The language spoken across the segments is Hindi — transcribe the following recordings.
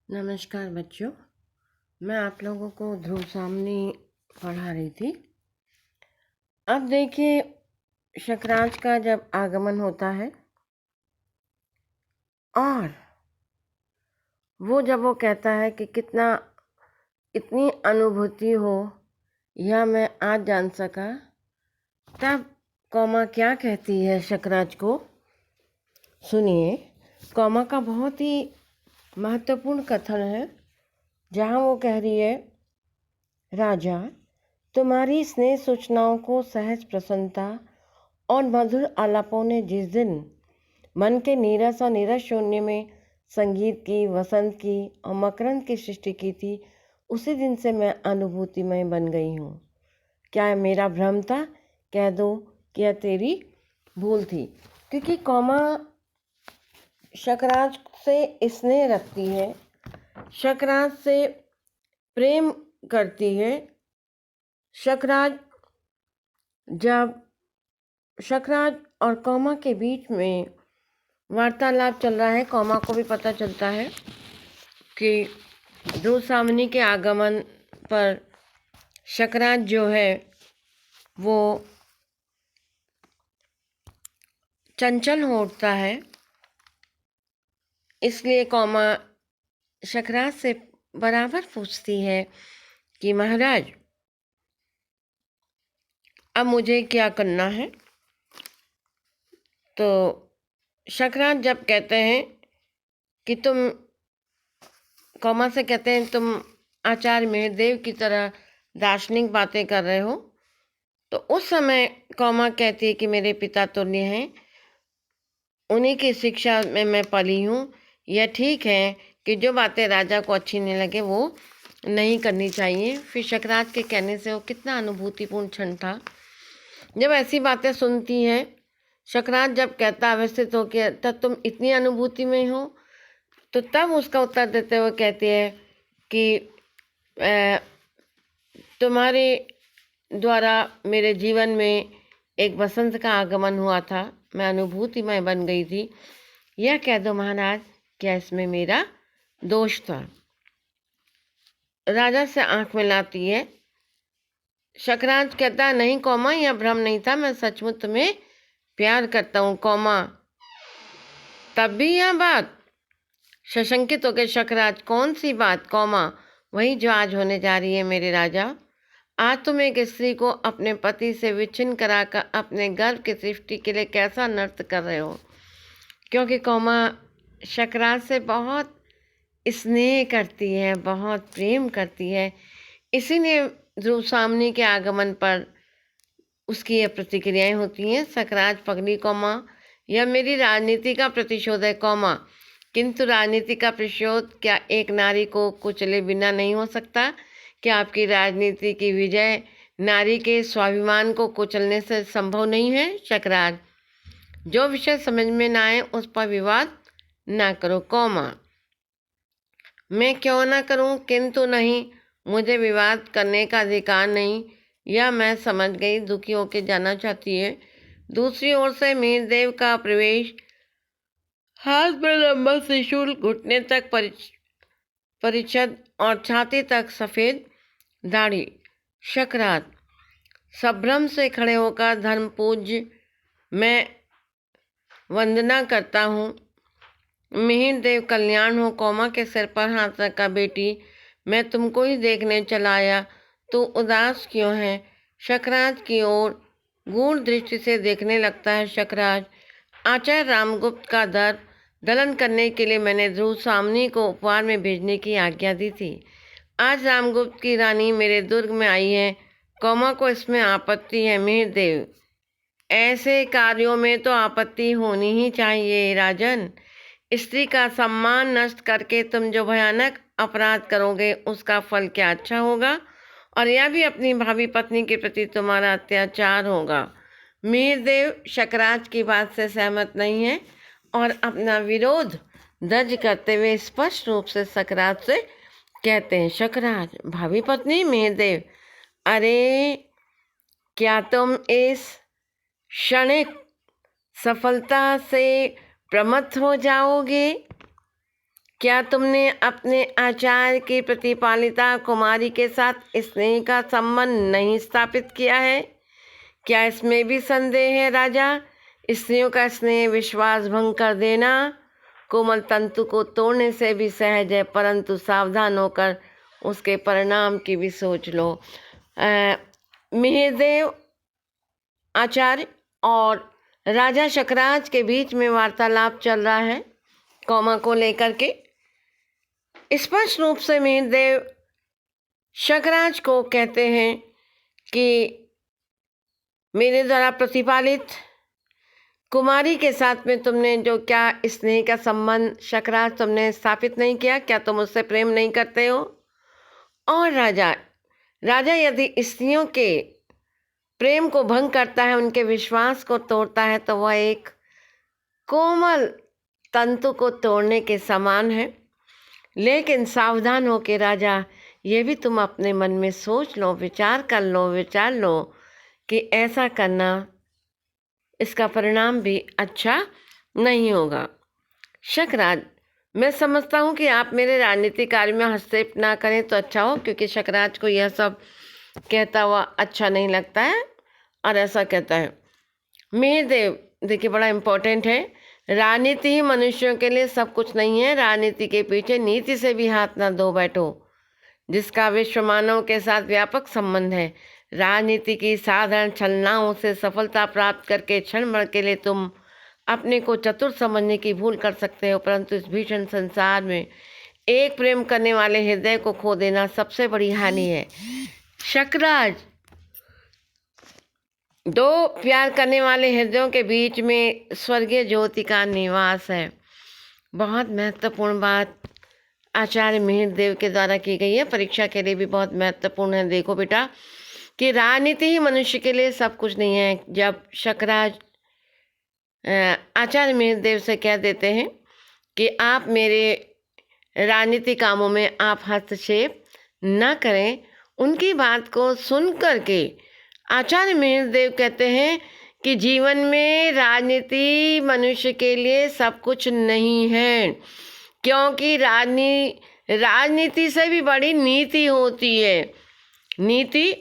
नमस्कार बच्चों। मैं आप लोगों को ध्रुव सामने पढ़ा रही थी। अब देखिए, शकराज का जब आगमन होता है और जब वो कहता है कि कितना इतनी अनुभूति हो यह मैं आज जान सका, तब कौमा क्या कहती है शकराज को। सुनिए, कौमा का बहुत ही महत्वपूर्ण कथन है, जहाँ वो कह रही है, राजा, तुम्हारी स्नेह सूचनाओं को सहज प्रसन्नता और मधुर आलापों ने जिस दिन मन के नीरस और नीरस शून्य में संगीत की, वसंत की और मकरंद की सृष्टि की थी, उसी दिन से मैं अनुभूतिमय बन गई हूँ। क्या यह मेरा भ्रम था? कह दो कि यह तेरी भूल थी। क्योंकि कौमा शकराज से स्नेह रखती है, शकराज से प्रेम करती है। जब शकराज और कौमा के बीच में वार्तालाप चल रहा है, कौमा को भी पता चलता है कि ध्रुव सामनी के आगमन पर शकराज जो है वो चंचल हो उठता है। इसलिए कौमा शकराज से बराबर पूछती है कि महाराज, अब मुझे क्या करना है। तो शकराज जब कहते हैं कि कौमा से कहते हैं तुम आचार्य मेहदेव की तरह दार्शनिक बातें कर रहे हो, तो उस समय कौमा कहती है कि मेरे पिता तुल्य हैं, उन्हीं की शिक्षा में मैं पली हूँ। यह ठीक है कि जो बातें राजा को अच्छी नहीं लगे वो नहीं करनी चाहिए। फिर शकराज के कहने से वो कितना अनुभूतिपूर्ण क्षण था जब ऐसी बातें सुनती है। शकराज जब कहता अवस्थित हो कि तब तुम इतनी अनुभूति में हो, तो तब उसका उत्तर देते हुए कहते हैं कि तुम्हारे द्वारा मेरे जीवन में एक बसंत का आगमन हुआ था, मैं अनुभूतिमय बन गई थी। यह कह दो महाराज, क्या इसमें मेरा दोष था? राजा से आंख मिलाती है। शकराज कहता नहीं कौमा, यह भ्रम नहीं था, मैं सचमुच तुम्हें प्यार करता हूँ। कौमा तब भी यह बात? सशंकित हो गए शकराज, कौन सी बात? कौमा वही जो आज होने जा रही है मेरे राजा। आज तुम एक स्त्री को अपने पति से विच्छिन्न कराकर अपने गर्भ की सृष्टि के लिए कैसा नृत्य कर रहे हो। क्योंकि कौमा शकराज से बहुत स्नेह करती है, बहुत प्रेम करती है, इसीलिए ध्रुव सामनी के आगमन पर उसकी ये प्रतिक्रियाएं होती हैं। शकराज पगली, कौमा यह मेरी राजनीति का प्रतिशोध है। कौमा किंतु राजनीति का प्रतिशोध क्या एक नारी को कुचले बिना नहीं हो सकता? क्या आपकी राजनीति की विजय नारी के स्वाभिमान को कुचलने से संभव नहीं है? शकराज, जो विषय समझ में ना आए उस पर विवाद ना करो। कौमा मैं क्यों ना करूं? किंतु नहीं, मुझे विवाद करने का अधिकार नहीं, यह मैं समझ गई। दुखी होकर जाना चाहती है। दूसरी ओर से मीरदेव का प्रवेश, हाथ में लंबा त्रिशूल, घुटने तक परिच्छद और छाती तक सफ़ेद दाढ़ी। शकराज संभ्रम से खड़े होकर, धर्म पूज्य, मैं वंदना करता हूँ। मिहिर देव कल्याण हो। कौमा के सिर पर हाथ रखा, बेटी मैं तुमको ही देखने चला आया, तू उदास क्यों है? शकराज की ओर गूढ़ दृष्टि से देखने लगता है। शकराज, आचार्य रामगुप्त का दर दलन करने के लिए मैंने ध्रुव सामनी को उपहार में भेजने की आज्ञा दी थी। आज रामगुप्त की रानी मेरे दुर्ग में आई है। कौमा को इसमें आपत्ति है। मिहिर देव, ऐसे कार्यों में तो आपत्ति होनी ही चाहिए राजन। स्त्री का सम्मान नष्ट करके तुम जो भयानक अपराध करोगे उसका फल क्या अच्छा होगा? और यह भी अपनी भावी पत्नी के प्रति तुम्हारा अत्याचार होगा। मीरदेव शकराज की बात से सहमत नहीं है और अपना विरोध दर्ज करते हुए स्पष्ट रूप से शकराज से कहते हैं, शकराज भावी पत्नी? मीरदेव, अरे क्या तुम इस क्षणिक सफलता से प्रमत्त हो जाओगे? क्या तुमने अपने आचार्य की प्रतिपालिता कुमारी के साथ स्नेह का संबंध नहीं स्थापित किया है? क्या इसमें भी संदेह है राजा? स्त्रियों का स्नेह विश्वास भंग कर देना कोमल तंतु को तोड़ने से भी सहज है, परंतु सावधान होकर उसके परिणाम की भी सोच लो। मिहिरदेव आचार्य और राजा शकराज के बीच में वार्तालाप चल रहा है कौमा को लेकर के। स्पष्ट रूप से मिहिरदेव शकराज को कहते हैं कि मेरे द्वारा प्रतिपालित कुमारी के साथ में तुमने जो क्या स्नेह का संबंध शकराज तुमने स्थापित नहीं किया? क्या तुम उससे प्रेम नहीं करते हो? और राजा यदि स्त्रियों के प्रेम को भंग करता है, उनके विश्वास को तोड़ता है, तो वह एक कोमल तंतु को तोड़ने के समान है। लेकिन सावधान हो के राजा, ये भी तुम अपने मन में सोच लो, विचार लो कि ऐसा करना, इसका परिणाम भी अच्छा नहीं होगा। शकराज, मैं समझता हूँ कि आप मेरे राजनीतिक कार्य में हस्तक्षेप ना करें तो अच्छा हो, क्योंकि शकराज को यह सब कहता हुआ अच्छा नहीं लगता है और ऐसा कहता है। मिहिरदेव, देखिए बड़ा इम्पोर्टेंट है, राजनीति ही मनुष्यों के लिए सब कुछ नहीं है। राजनीति के पीछे नीति से भी हाथ ना धो बैठो, जिसका विश्व मानव के साथ व्यापक संबंध है। राजनीति की साधारण छलनाओं से सफलता प्राप्त करके क्षण भर के लिए तुम अपने को चतुर समझने की भूल कर सकते हो, परंतु इस भीषण संसार में एक प्रेम करने वाले हृदय को खो देना सबसे बड़ी हानि है। शकराज, दो प्यार करने वाले हृदयों के बीच में स्वर्गीय ज्योति का निवास है। बहुत महत्वपूर्ण बात आचार्य मिहिरदेव के द्वारा की गई है, परीक्षा के लिए भी बहुत महत्वपूर्ण है। देखो बेटा कि राजनीति ही मनुष्य के लिए सब कुछ नहीं है। जब शकराज आचार्य मिहिरदेव से कह देते हैं कि आप मेरे राजनीति कामों में आप हस्तक्षेप न करें, उनकी बात को सुन करके आचार्य मिहिरदेव कहते हैं कि जीवन में राजनीति मनुष्य के लिए सब कुछ नहीं है, क्योंकि राजनीति से भी बड़ी नीति होती है। नीति,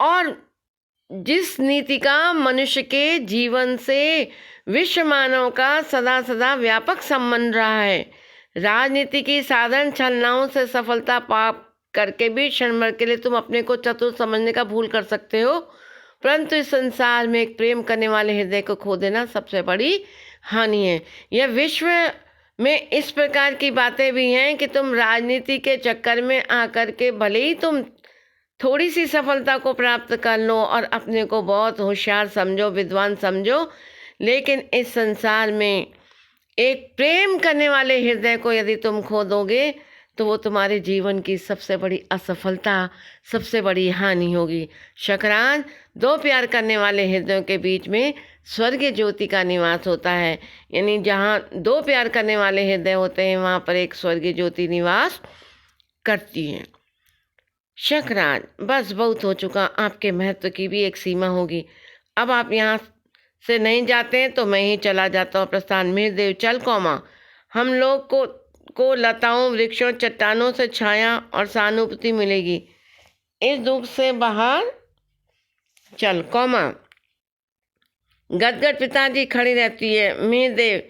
और जिस नीति का मनुष्य के जीवन से विश्व मानव का सदा सदा व्यापक संबंध रहा है। राजनीति की साधारण छलनाओं से सफलता प्राप्त करके भी क्षण भर के लिए तुम अपने को चतुर समझने का भूल कर सकते हो, परंतु इस संसार में एक प्रेम करने वाले हृदय को खो देना सबसे बड़ी हानि है। यह विश्व में इस प्रकार की बातें भी हैं कि तुम राजनीति के चक्कर में आकर के भले ही तुम थोड़ी सी सफलता को प्राप्त कर लो और अपने को बहुत होशियार समझो, विद्वान समझो, लेकिन इस संसार में एक प्रेम करने हृदय हृदय को यदि तुम खो दोगे तो वो तुम्हारे जीवन की सबसे बड़ी असफलता, सबसे बड़ी हानि होगी। शकराज, दो प्यार करने वाले हृदयों के बीच में स्वर्गीय ज्योति का निवास होता है, यानी जहाँ दो प्यार करने वाले हृदय होते हैं वहाँ पर एक स्वर्गीय ज्योति निवास करती है। शकराज, बस बहुत हो चुका, आपके महत्व की भी एक सीमा होगी। अब आप यहाँ से नहीं जाते हैं तो मैं ही चला जाता हूँ प्रस्थान। मिहिरदेव, चल कौमा, हम लोग को लताओं, वृक्षों, चट्टानों से छाया और सहानुभूति मिलेगी। इस दुख से बाहर चल कौमा। गदगद पिताजी खड़ी रहती है। मिहिरदेव,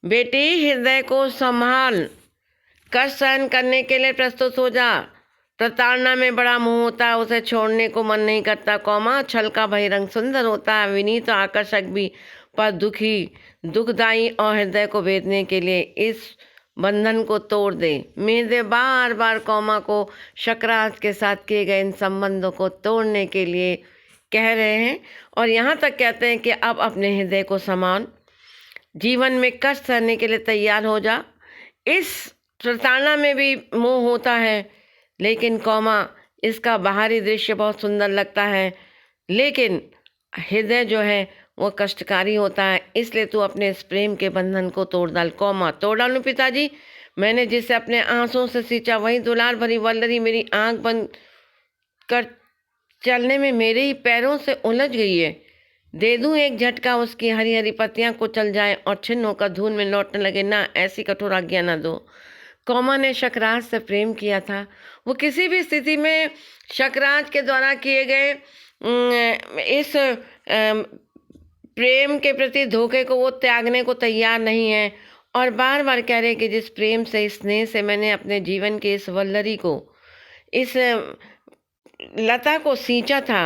बेटी हृदय को संभाल, कष्ट सहन करने के लिए प्रस्तुत हो जा। प्रताड़ना में बड़ा मोह होता है, उसे छोड़ने को मन नहीं करता कौमा। छल का बहिरंग सुंदर होता है, विनीत आकर्षक भी, पर दुखदाई और हृदय को भेदने के लिए इस बंधन को तोड़ दे। मिहिरदेव बार बार कौमा को शकराज के साथ किए गए इन संबंधों को तोड़ने के लिए कह रहे हैं और यहाँ तक कहते हैं कि अब अपने हृदय को समान, जीवन में कष्ट सहने के लिए तैयार हो जा। इस प्रताड़ना में भी मोह होता है, लेकिन कौमा इसका बाहरी दृश्य बहुत सुंदर लगता है, लेकिन हृदय जो है वो कष्टकारी होता है, इसलिए तू अपने इस प्रेम के बंधन को तोड़ डाल कौमा। तोड़ डालूं पिताजी? मैंने जिसे अपने आंसुओं से सींचा वही दुलार भरी वल्लरी मेरी आंख बंद कर चलने में मेरे ही पैरों से उलझ गई है। दे दूं एक झटका, उसकी हरी हरी पत्तियां कुचल जाए और छिन्न होकर धूल में लौटने लगे। ना, ऐसी कठोर आज्ञा ना दो कौमा ने शकराज से प्रेम किया था। वो किसी भी स्थिति में शकराज के द्वारा किए गए इस प्रेम के प्रति धोखे को वो त्यागने को तैयार नहीं है, और बार बार कह रहे कि जिस प्रेम से, इस स्नेह से मैंने अपने जीवन के इस वल्लरी को, इस लता को सींचा था,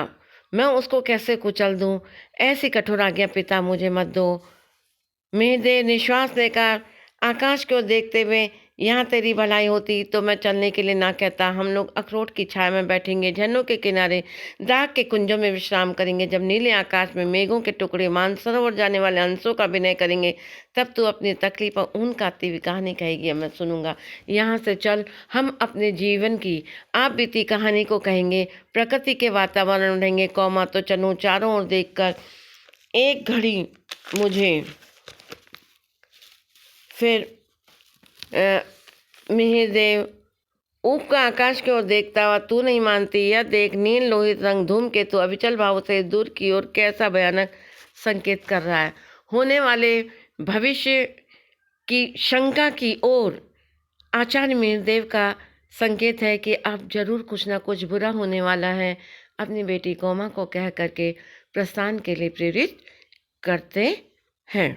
मैं उसको कैसे कुचल दूं। ऐसी कठोर आज्ञा पिता मुझे मत दो। मेहदेव निश्वास लेकर आकाश की ओर देखते हुए, यहाँ तेरी भलाई होती तो मैं चलने के लिए ना कहता। हम लोग अखरोट की छाया में बैठेंगे, झरनों के किनारे दाग के कुंजों में विश्राम करेंगे। जब नीले आकाश में मेघों के टुकड़े मानसरोवर जाने वाले अंशों का विनय करेंगे, तब तू अपनी तकलीफ और ऊन काती हुई कहानी कहेगी और मैं सुनूंगा। यहाँ से चल, हम अपने जीवन की आप बीती कहानी को कहेंगे, प्रकृति के वातावरण में रहेंगे। कौमा तो चलूँ चारों ओर देख कर एक घड़ी मुझे फिर मिहिरदेव ऊप का आकाश की ओर देखता हुआ, तू नहीं मानती, यह देख नील लोहित रंग धूमकेतु अविचल भाव से दूर की ओर कैसा भयानक संकेत कर रहा है। होने वाले भविष्य की शंका की ओर आचार्य मिहिरदेव का संकेत है कि अब जरूर कुछ ना कुछ बुरा होने वाला है। अपनी बेटी कौमा को कह करके प्रस्थान के लिए प्रेरित करते हैं।